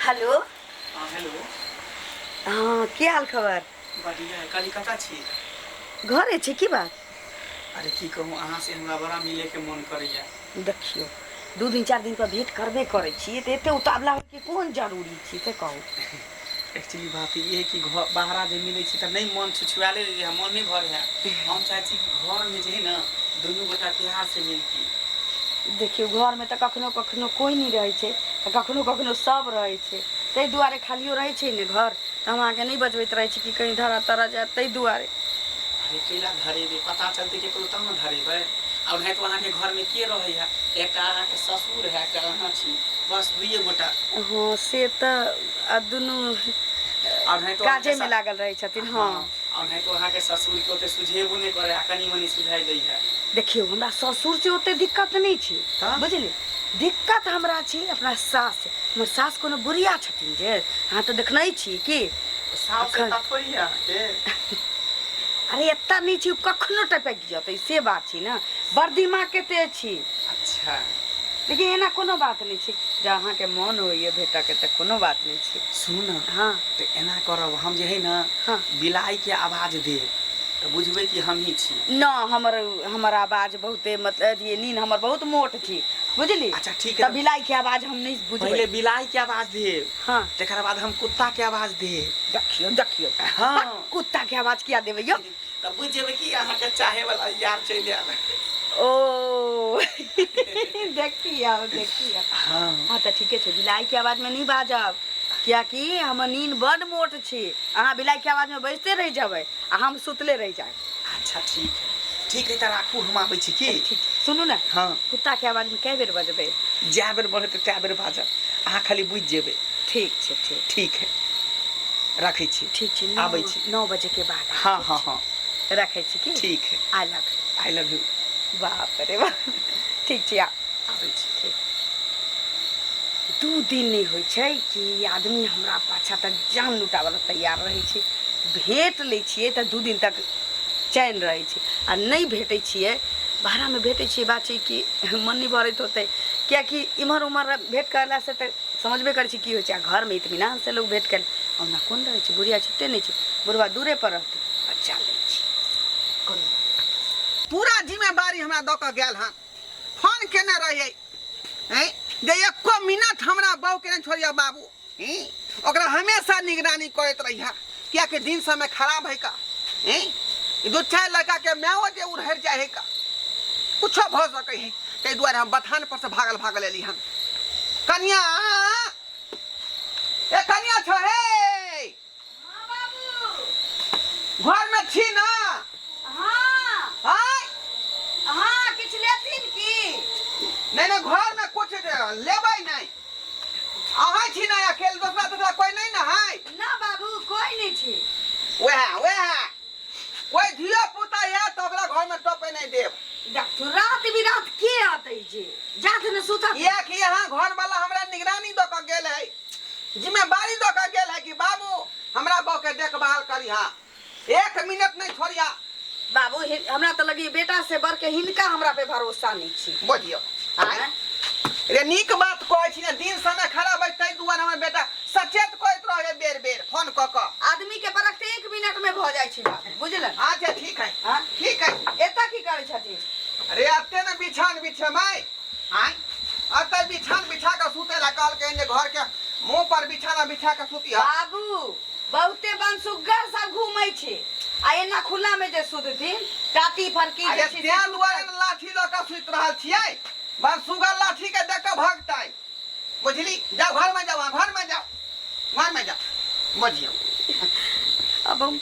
Hello. Hello. हाँ, की हाल खबर? बढ़िया है। कल कता छी? घरे छी की बात? अरे की कहूँ, अहाँ से हमरा बड़ा मिले के मन करैया। देखियो, 2 दिन 4 दिन पर भेंट करबे करे छी तो एते उतावला हो के कौन जरूरी छी से कहू। एक्चुअली बात ये है कि घर बाहरा जे मिले छी त नहीं मन छुछुआले रहे, मन नहीं भर है। हम चाहे छी कि घर में जे है ना दोनों गोटा प्यार से मिलती। देखियो, घर में तो कखनो कखनो कोई नहीं रहे छे, कखनो कखनो सब रहे छे। तै दुआरे खालियो रहे छे ने घर, तो हम आके नहीं बजबैत रहे छी कि कहीं धरा तरा जाए, तै दुआरे। अरे केला धरेबे, पता चलते के तब न धरेबे। अब है तो अहाँ के घर में के रहे है? एक अहाँ के ससुर है, एक अहाँ छी, बस दुइये गोटा। हाँ, से तो दुनू काजे में लागल रहे छथिन। हाँ, और है तो अहाँ के ससुर के ओते सुझेबो नहीं करे, कनी मनी सुझाई दै है। देखियो, हमरा ससुर से ओते दिक्कत नहीं छे, बुझली। दिक्कत हमरा छी अपना सास से। हमर सास कोनो बुढ़िया छथिन जे, अहाँ तो देखने छी की। सास से थोड़ी है के। अरे एत्ता नहीं छी, कखनो टपक जतै से बात छी ना। बड़ दिमाग के ते छी। अच्छा, लेकिन एना कोनो बात नहीं छी, जे अहाँ के मन होइए भेट के त कोनो बात नहीं छी। सुन न। हाँ, तो एना करब, हम जे है ना हाँ, बिलाई के आवाज दे तो बुझबे कि हम ही छी। न हमर आवाज बहुते मतलब ये नींद हमर बहुत मोट थी, बुझली। अच्छा ठीक है, तब बिलाई के आवाज हम नहीं बुझबै। पहले बिलाई के आवाज दे। हाँ, तेकर बाद हम कुत्ता के आवाज दे। देखियो देखियो। हाँ, कुत्ता के आवाज किया देबै यो? तब बुझ जेबे कि अहाँ के चाहे वाला यार चल आल। ओ देखियो। हाँ तो ठीके छै, बिलाई के आवाज में नहीं बाजब, कियाकि हमर नींद बड़ मोट छी। अहाँ बिलाई के आवाज में बजते रह जाबै आ हम सुतले रह जाए। अच्छा ठीक है, तो राखू, हम आबै छी की। ठीक, सुनू ना। हाँ, कुत्ता के आवाज में कै बेर बजबै? जै बेर बढ़े तो तै बेर बाजब, अहाँ खाली बुझ जेबे। ठीक छै, ठीक है, रखै छी। ठीक छै, आबै छी 9 बजे के बाद। हाँ, रखै छी की। ठीक है, आई लव यू। बाप रे बाप। ठीक छै, आबै छी। ठीक। 2 दिन नहीं होइ छै कि आदमी हमरा पाछा तक जान लुटावला तैयार रहे छै। भेट लै छियै तऽ 2 दिन तक चैन रहे छै, आ नहीं भेटै छियै, बाहर में भेटै छियै, बात छै कि मन नहीं भरत होते, कियाकि इम्हर उम्हर भेंट करला से तो समझबे कर छी की होइ छै। आ घर में इत्मीनान से लोग भेंट कर हमरा कोन रहे छै, बुढ़िया छिट्टे नहीं छै, बुढ़वा दूरे पर रहते, बच्चा लै छी। पूरा जिम्मेवारी हमरा द के गेल हन। फोन केने रहिए हैं जे एको मिनट हमरा बाबू के नहीं छोड़िया बाबू। ओकरा हमेशा निगरानी करत रहिया, कियाकि दिन समय खराब है का। हैं 2-4 लड़का के मैओ जे उड़हर जाए है का, कुछ भ सके है। ते दुआरे हम बथान पर से भागल एली हन। कन्या, ए कन्या छ हे? हां बाबू। घर में छी ना? किछ लेथिन की? नहीं घर में कुछ लेबै नहीं। अहाँ छी ना अकेले, दूसरा कोई नहीं ना है? ना बाबू, कोई नहीं छी। वह कोई धिया पुता है तो ओकरा घर में टोपे नहीं देव। डॉक्टर रात बिरात के आते जे जात न सुता। ये कि यहाँ घर वाला हमरा निगरानी द के गेल है, जिम्मेवारी द के गेल है कि बाबू हमरा बहू के देखभाल करिहा, 1 मिनट नहीं छोड़िया। बाबू हमरा तो लगी बेटा से बढ़ के हिनका हमरा पे भरोसा नहीं छी। बुझियो रे, नीक बात कहै छी ना। दिन समय खराब है, तै दुआरे हमर बेटा सचेत कहत रहे बेर फोन क के। आदमी के बरख 1 मिनट में भ जाय छी बात, बुझलन। अच्छा ठीक है, हां ठीक है। एता की करे छथिन? अरे अते न बिछान बिछमाई आय, अते बिछान बिछा के सुते ला कहल के घर के मुंह पर बिछाना बिछा के सुतिया। बाबू बहुते बनसुग्गर सब घूमै छी, आ एना खुला में जे सुतथिन टाटी फरकी अरे जे छी। तेल दुआरे लाठी ल के सुत रहल छियै, बस सुगर लाठी के देख के भागतै, बुझली। जाओ घर में जाओ, बुझियो। अब हम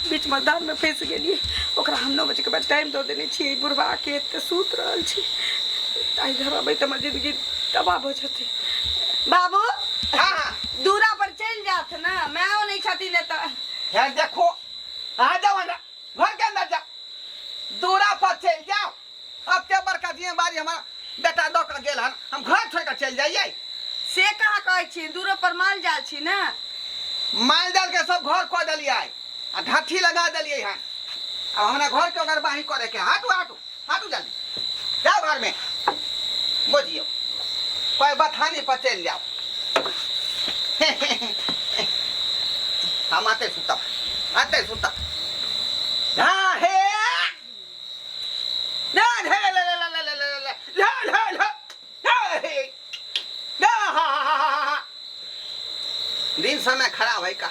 बीच मैदान में फंस गेलिए। ओकरा हम 9 बजे के बाद टाइम दो देने छी, बुढ़वा के एते सूत रहल छी। ताई घर अबै त हमर जिंदगी तबाह भ जते। बाबू हां दूरा पर चल जात ना, मैओ नहीं छथिन त। यार देखो, आ जाओ अंदर, घर के अंदर जाओ, दूरा पर चल जाओ। अब ते बड़का जिम्मेवारी हमारा बेटा द के गेल हन, हम घर छोड़ के चल जाइए। से कहाँ कहै छी, दूरो पर माल जाल छी ना। माल जाल के सब घर कह दिलिए आ ढाठी लगा दिलिए है। अब हमरा घर के अगर बाही करे के हाटू जल्दी जाओ घर में, बुझियो। कोई बथानी पर चल जाओ। हम आते सुतब धा हे ना ढे ले ले ले ले ले ले ले ले ले ले हे ना दिन समय खराब है का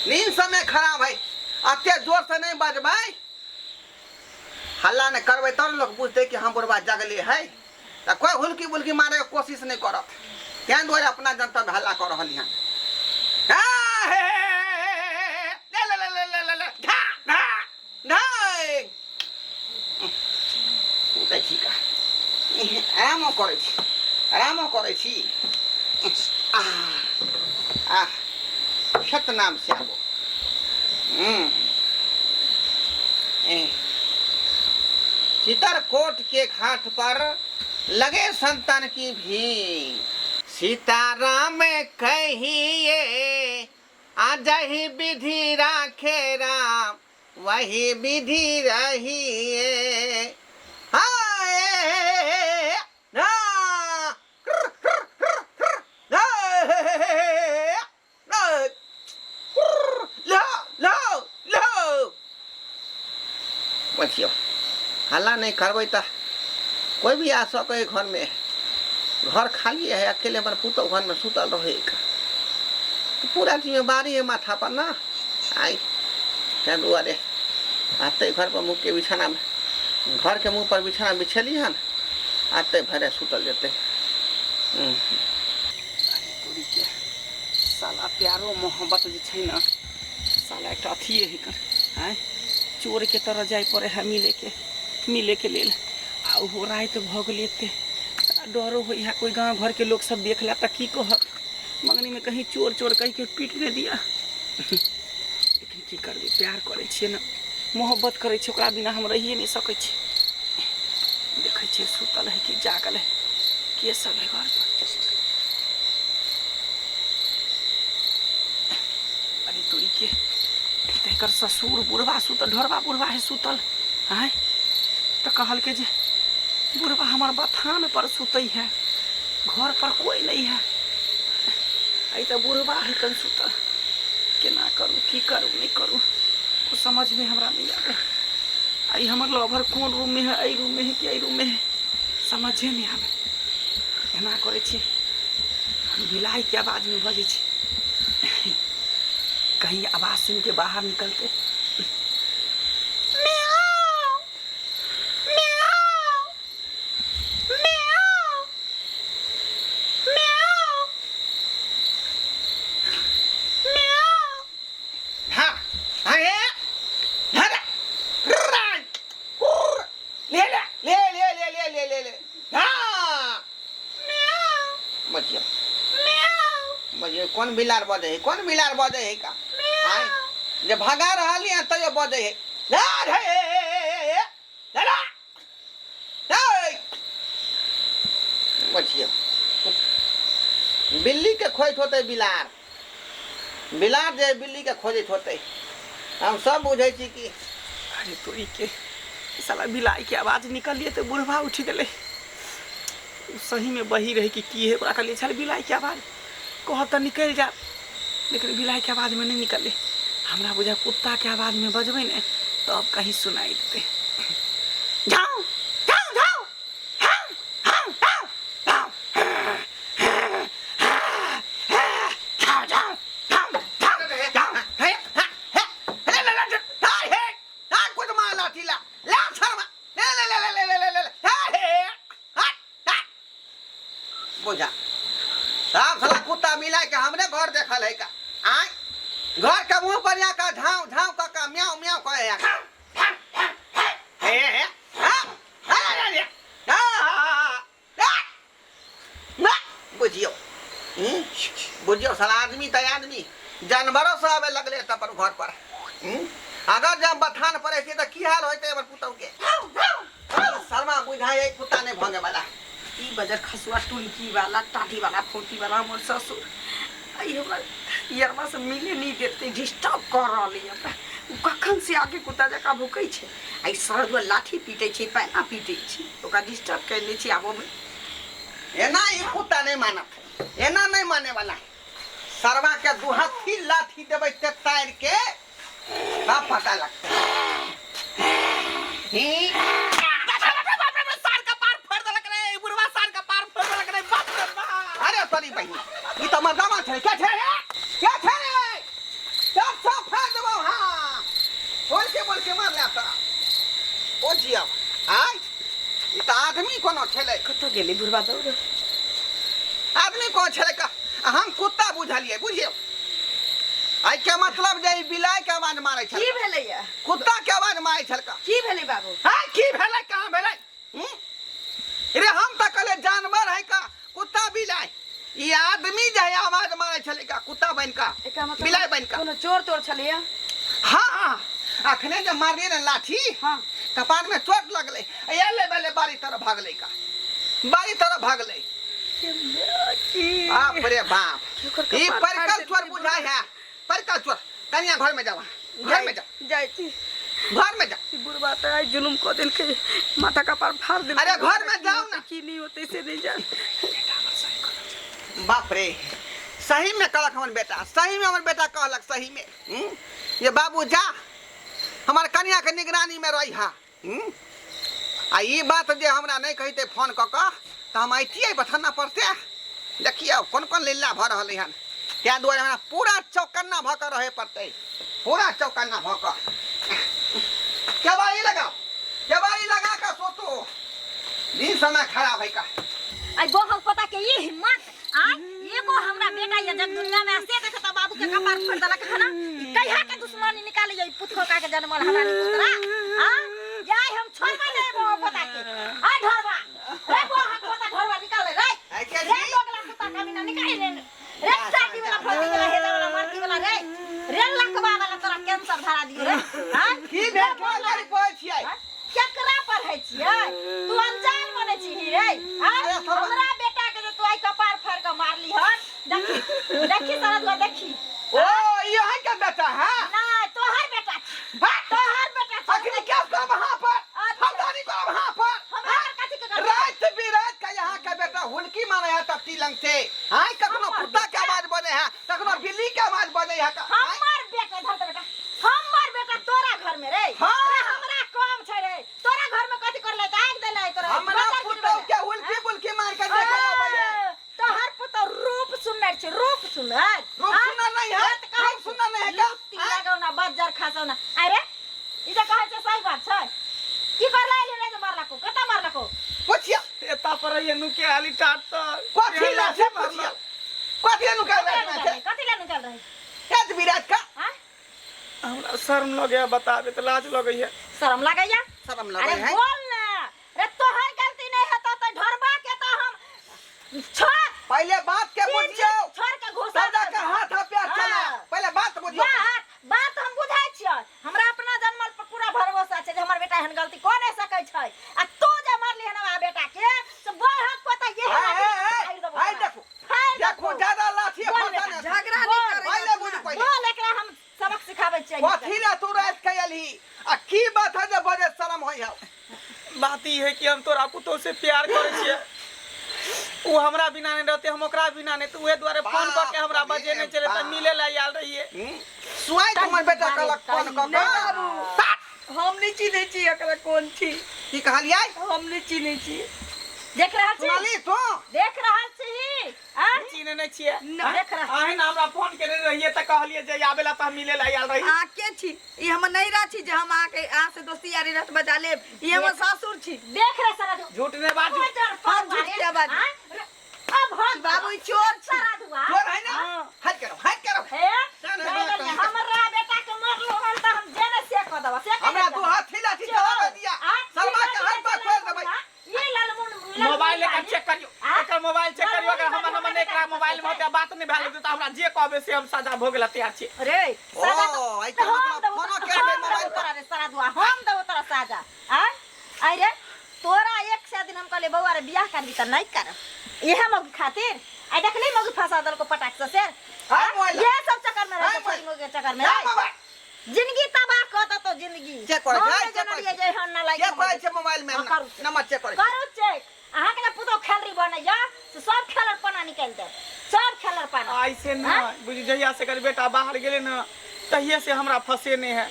नींद समय खराब है अत्ते जोर से नहीं बजबै हल्ला नहीं करबै तब लोग बुझते कि हम बुढ़वा जगले है तो कोई हुल्की बुल्की मारे के कोशिश नहीं करत क्या द्वारे अपना जनता में हल्ला कर रही हैं आराम करे छी सतनाम से आबो चित्रकोट के घाट पर लगे संतान की भीड़ सीताराम कहिए आजहि विधि राखे राम वही विधि रहिए बचियो हल्ला नहीं करबै त कोई भी आ सके घर में घर खाली है अकेले हमारे पुतो घर में सुतल रहे का तो पूरा जिम्मेवारी है माथा पर ना आई क्या दुआरे आते घर पर मुँह के बिछाना में घर के मुँह पर बिछाना बिछेली है ना आते भरे सुतल जेते साला प्यारो मोहब्बत जे छै ना साला एक अथिए है कर आय चोर के तरह जाय पड़े है मिले के लेल आ हो रात भ गेल एते डरो हो यहाँ कोई गांव घर के लोग सब देख ला त की कह मंगनी में कहीं चोर कहीं के पीट दे दिया लेकिन की करबे प्यार करे छिए ना मोहब्बत करे छिए ओकरा बिना हम रहिए नहीं सकै छी देखे छिए सुतल है कि जागल है के सब है घर पर अरे तोरी के तेकर ससुर बुढ़वा सुतल ढोरवा बुढ़वा है सुतल है तो कहल के जे बुढ़वा हमार बथान पर सुतई है घर पर कोई नहीं है आई तो बुढ़वा है कन सुतल केना करूँ की करूँ नहीं करूँ कुछ समझ में हमरा नहीं आवे आई हमार लवर कौन रूम में है आई रूम में है कि आई रूम में है समझे नहीं आवे एना करे छी बिलाई के आवाज में बजे छी कहीं आवाज सुन के बाहर निकलते कौन बिलार बजे है का आय जे भगा रहली है तो बजे है बचियो बिल्ली के खोजत होते बिलार जे बिल्ली के खोजत होते हम सब बुझे छी कि अरे तोरी के साला बिलाई के आवाज निकलिए तो बुढ़वा उठ गए सही में बही रहे कि की है ओकरा लिए चल बिलाई के आवाज कह तो निकल जा लेकिन बिलाई के आवाज में नहीं निकले हमरा बुझा कुत्ता के आवाज में बजबे ने तो अब कहीं सुनाई देते जाओ जाओ जाओ बुझा साफ साला कुत्ता मिला के हमने घर देखल है का आय घर के मुंह पर का झाव झाव का म्याऊ म्याऊ कहे बुझियो साला आदमी तो आदमी जानवरों से आवे लगले पर घर पर अगर जब बथान पड़े तो की हाल होते पुतौ के शर्मा बुझाए कुत्ता नहीं भंगे वाला ई बजर खसुआ टुनकी वाला टाटी वाला फोटी वाला हमर ससुर आई हमरा यरवा से मिले नहीं देते डिस्टर्ब कर रहले हमरा कखन से आगे कुत्ता जका भूकै छै आई सरदवा लाठी पीटे छै पैना पीटे छै ओका डिस्टर्ब करले छी आबो में एना ई कुत्ता नहीं मानत एना नहीं माने वाला सरवा के दुहाथी लाठी देबै ते तार के का पता लगता ही सार का पार फोड़ देलक रे बुढ़वा सार का पार फोड़ देलक रे बाप रे बाप अरे तोरी बहिनी ई तो मर्दामा छै क्या छै क्या छै सब सब फाड़ देबो हां बोल के मार ले त ओ जिया आय ई त आदमी कोनो छले कतऽ गेली बुढ़वा दौड़ आदमी कौन छले का हम कुत्ता बुझलिए बुझियो आई के मतलब जे ई बिलाई के आवाज मारै की छल भेलैया कुत्ता के आवाज मारै छल का की भेलै बाबू हाय की भेलै कहां भेलै रे हम त कहले जानवर है का कुत्ता बिलाई ई आदमी जे है आवाज मारै छले का कुत्ता बन का एका मतलब बिलाई बन का कोनो चोर तोर छलैया हाँ हाँ अखने जब मारने ने लाठी हाँ कपार में चोट लगले एले बेले बारी तरफ भागले का बारी तरफ भागले बाप रे बाप ई परकल चोर बुझाय है परकल चोर कन्या घर में जावा घर में जा जाई छी घर में जा ई बुढ़वा त आई जुलुम क देल के माथा का पार फाड़ देल अरे घर में जाओ ना की नहीं होते से नहीं जा बाप रे सही में कहलक हमर बेटा सही में हमर बेटा कहलक सही में ये बाबू जा हमार कन्या के निगरानी में रही हा आ ई बात जे हमरा नहीं कहते फोन क के तो हम आइतिए बथाना पड़ते देखिए कौन कौन लीला भ रही हन क्या दुआरे हमरा पूरा चौकन्ना भ के रहे पड़ते पूरा चौकन्ना भ के केवाड़ी लगाओ केवाड़ी लगा के सोतो दिन समय खराब है का आई बहुत पता के ये हिम्मत आ एगो हमरा बेटा ये जब दुनिया में आसे देखे त बाबू के कपार फोड़ देलक है ना कहिया के दुश्मनी निकाले जाई पुतखो का के जन्मल हमारी पुतरा आ जाय हम छोड़बे नहीं वो पता के आ ढरवा रे वो हाथ पता ढरवा निकाले रे रे लोगला कुत्ता कमी ना निकाले रे रे साटी वाला फटी वाला हेदा वाला मारती वाला रे रे लकवा वाला तोरा कैंसर धरा दियो रे हां की भेट वाली कोई छियै केकरा पर है छियै तू अनजान बने छी रे हां हमरा बेटा के तू आई कपार फाड़ के मारली हन देखी देखी सारा तू देखी ओ ये है का बेटा है ना तोहर बेटा तोहर बेटा अखनी क्या करब हां पर हमदानी करब हां पर हमरा कथि के रात बिरात का यहाँ का बेटा हुलकी मारे है तब तिलंग से हां कखनो कुत्ता के आवाज बने है कखनो बिल्ली के आवाज बने है का हमर बेटा धर बेटा हमर बेटा तोरा घर में रे हाँ। रे हमरा काम छै रे तोरा घर में कथि कर ले आग दे ले तोरा हमरा पुतौ के हुलकी बुलकी मार के देखा आबै है तोहर पुतौ रूप सुंदर छै रूप सुंदर रूप सुंदर नहीं है रूप सुंदर नहीं है का लगाओ ना बज्जर खासौ ना अरे ई जे कहै छै सही बात छै की कर लै ले जे मारला को कता मारला को पुछिया एता पर ये नुके आली टाट तो कथी ला से पुछिया कथी निकाल रहे कथि ला निकाल रहे रात बिरात का हां हमरा शर्म लगे बता दे तो लाज लगे है शर्म लगैया शर्म अरे लगे है बोल ना रे तोहर गलती नहीं है तो ढरबा के तो हम छोड़ पहले बात के बुझियो छोड़ के घुसा दादा का हाथ प्यार चला पहले बात बुझियो बात हम बुझाइ छियै हमरा अपना जन्मल पर पूरा भरोसा छै जे हमर बेटा एहन गलती कोन नहि सकै छै आ तू जे मारली हन हमरा बेटा के से बोल हाथ पता ये हाय देखो देखो ज्यादा लाठी फटा ने झगड़ा नहीं करे पहले बुझ पहले बोल एकरा हम सबक सिखाबै छियै कथी ला तू रात कयली आ की बात है जे बजे शर्म होय है बात ई है कि हम तोरा पुतो से प्यार करे छिए वो हमरा बिना नहीं रहते हम ओकरा बिना नहीं तो उहे द्वारे फोन करके हमरा बजे नहीं चले त मिले ला आयल रहिए सुआई तुम्हार बेटा कलक फोन क के हम नहीं चिन्है छी एकरा कोन छी की कहलियै हम नहीं चिन्है छी देख रहल छी सुनली तो देख रहल छी आ चिन्ह नहीं छिए देख रहल आहिन हमरा फोन केने रहिए त कहलिए जे आबेला त मिले ला आयल रही आके छी ई हम नहीं रह छी जे हम आके आ से दोस्ती यारी रत बजा ले ई हमर सासुर छी देख रहे सारा झूठ ने बाजू हम झूठ के बात अब हम बाबू ई चोर छी सारा दुआ चोर है ना हाथ करो हे हमरा बेटा के मारलो हन त हम जेने से क दबा से हमरा दू हाथ हिला छी चला दिया सलमा के हाथ पर खोल देबै ये ललमुन मोबाइल लेकर चेक करियो एकर मोबाइल चेक करियो अगर हमर नंबर एकरा मोबाइल में होते बात नहीं भेल त हमरा जे कहबे से हम सजा भोगला तैयार छी अरे साजा आई के मतलब फोनो के मोबाइल पर रे सारा दुआ हम देबो तोरा साजा आ आई रे तोरा एक से दिन हम कहले बउआ रे बियाह करबी त नहीं कर इहे मग खातिर आई देखली मग फसा दल को पटाक से ये सब चक्कर में रहे छोरी मग के चक्कर में जिंदगी तबाह कर दो तो जिंदगी चेक कर जे हन ना लाइक ये पाई छे मोबाइल में नंबर चेक कर करू चेक अहाँ के पुतो खेलरी बने जा से सब खेलर पना निकाल दे सब खेलर पना से ना बुझी जहिया से कर बेटा बाहर गेले ना तहिए से हमरा फंसे ने है।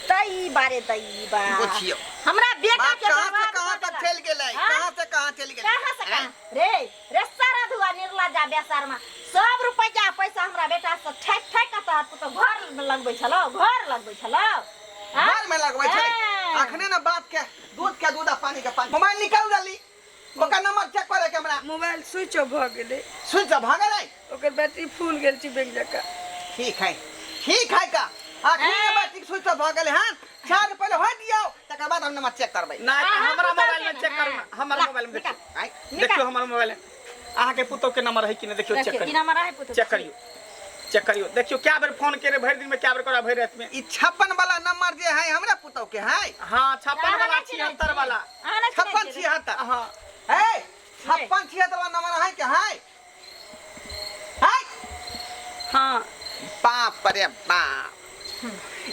तई बारे तई बा बुझियो हमरा बेटा बाप के कहां से बर्बाद कहां कर तक देला। चल गेलै, हाँ? कहां से कहां चल गेलै, कहां से कहां रे सारा धुआ निर्ला जा बेसार में सब रुपया पैसा हमरा बेटा से ठक ठक के तो घर में लगबै छलो, घर लगबै छलो। घर में लगबै छै अखने ना बात के दूध के दूध आ पानी के पानी। मोबाइल निकाल दली ओकर नंबर चेक करे के हमरा मोबाइल स्विच ऑफ भ गेलै, स्विच ऑफ भ गेलै। ओकर बैटरी फूल गेल छी बैंक जका। ठीक है का अखने बैटरी स्विच ऑफ भ गेलै हन, चार्ज पहले हो दियो तकर बाद हम नंबर चेक करबै। ना हमरा मोबाइल में चेक करू ना, हमरा मोबाइल में देखियो आइ देखियो हमर मोबाइल में अहाँ के पुतो के नंबर है कि ना देखियो चेक की करियो, नंबर है पुतो चेक करियो, चेक करियो देखियो क्या बेर फोन करे भर दिन में, क्या बेर करा भर रात में। ई 56 वाला नंबर जे है हमरा पुतौ के है, हां 56 वाला 76 वाला 56 76 हां है 56 76 वाला नंबर है के है हाँ बाप रे बाप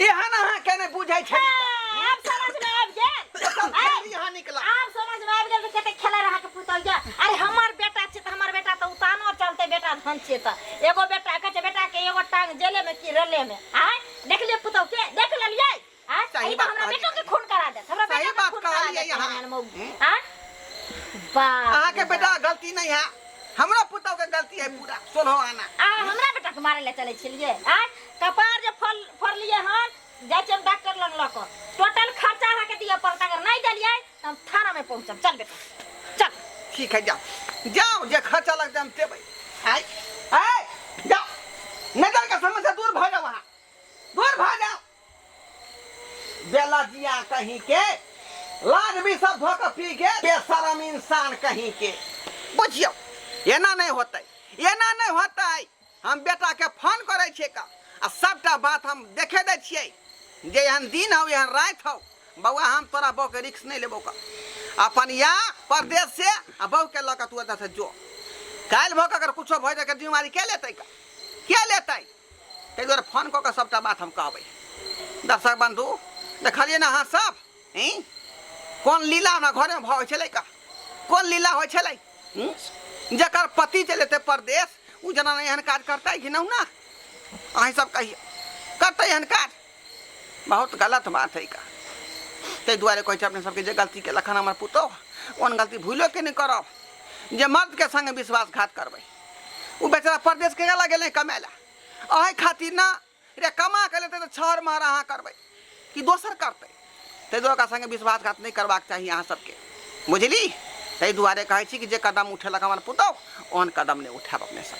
एहन अहाँ केने बुझै छै अब समझ में आब गेल। यहाँ निकला आब समझ में आब गेल कते खेला रहा के पुतल जा। अरे हमर बेटा छै त हमर बेटा त उतानो चलते बेटा धन छै त एगो बेटा कहे बेटा के एगो टांग जेले में की रेले में आय देख ले पुतल के देख लेलिए आय सही ई त बात हमरा कहलियै। बेटा के खून करा दे, हमरा सही बेटा के बात खून करा कहलियै दे यहाँ। आय बाप अहाँ के बेटा गलती नहीं है, हमरा पुतौ के गलती है पूरा सोलहो आना। आ हमरा बेटा के मारे ले चले छलिए आय कपार जे फरलिए हन जाय छै डॉक्टर लग ल क टोटल खर्चा अहाँ के दिए पड़ता, अगर नहीं देलिए त हम थाना में पहुंचब। चल बेटा चल ठीक है जाओ जाओ जे खर्चा लगता हम देबै। आय आय जाओ नजर के सामने से दूर भ जाओ, वहां दूर भ जाओ। बेला जिया कहीं के लाज भी सब धोकर पी के बेशरम इंसान कहीं के। बुझियो एना नहीं होतै, एना नहीं होतै। हम बेटा के फोन करे छियै का आ सबटा बात हम देखे दै छियै जे एहन दिन हो एहन रात हो बउआ हम तोरा बहू के रिक्स नहीं लेबो का अपन या परदेश से आ बहू के लऽ के तू एतऽ से जो। काल्हि भऽ के अगर कुछो भऽ जाए के जिम्मेवारी के लेतै का, के लेतै? ताहि दुआरे फोन कऽ के सबटा बात हम कहबै। दर्शक बंधु देखलिए ना अहाँ सब कोन लीला हमरा घरे में भऽ छलै का, कोन लीला होइ छलै। जकर पति चले थे परदेश उ जना एहन काज करतै कि नहीं ना, अहीं सब कहिए करतै एहन काज? बहुत गलत बात है का। ताहि दुआरे कहै छै अपने सबके जे गलती के लखन हमर पुतौ ओहन गलती भूलो के नहीं करब जे मर्द के संगे विश्वासघात करबै। उ बेचारा परदेश के गेला गेलै कमाए ला, अहि खातिर ना रे कमा के लेतै तो छहर महर अहाँ करबै कि दोसर करतै। ताहि दुआरे ओकरा संगे विश्वासघात नहीं करबाक चाही अहाँ सबके, बुझली। ताहि दुआरे कहै छी कि जे कदम उठेलक हमर पुतौ ओहन कदम नहीं उठायब अपने सब।